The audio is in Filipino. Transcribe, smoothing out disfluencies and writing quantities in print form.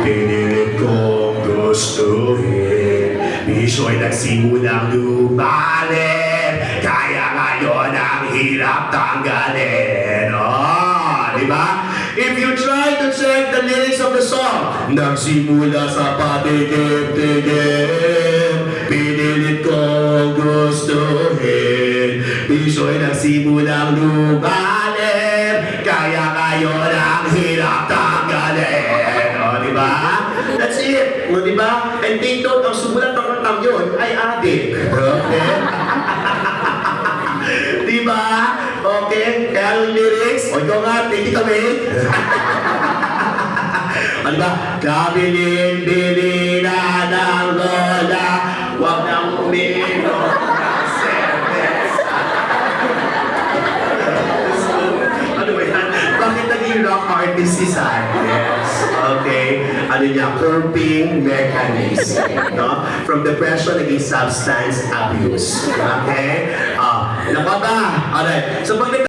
Pinilit kong gustuhin. Bisyo'y nagsimulang lumalim, kaya ngayon ang hirap tanggalin. Oh, di ba? If you try to check the lyrics of the song, nagsimula sa patigib-tigib, pinilit kong gustuhin. Bisyo'y nagsimulang lumalim, kaya ngayon ang hirap tanggalin. O, di ba? That's it. O, di ba? And take note, ang sumulat ng kantang yun ay adik. Okay? Di ba? Okay? Kaya ang lyrics, o ikaw nga, take it away. Ano ba? Kabilin-bilin na ng lola, huwag nang uminom ng cerveza. Ano ba yan? Bakit naging rock artist si San? Yes. Okay. Ano niya? Coping mechanism. No? From depression, naging substance abuse. Okay? Napaba. Alright. So pag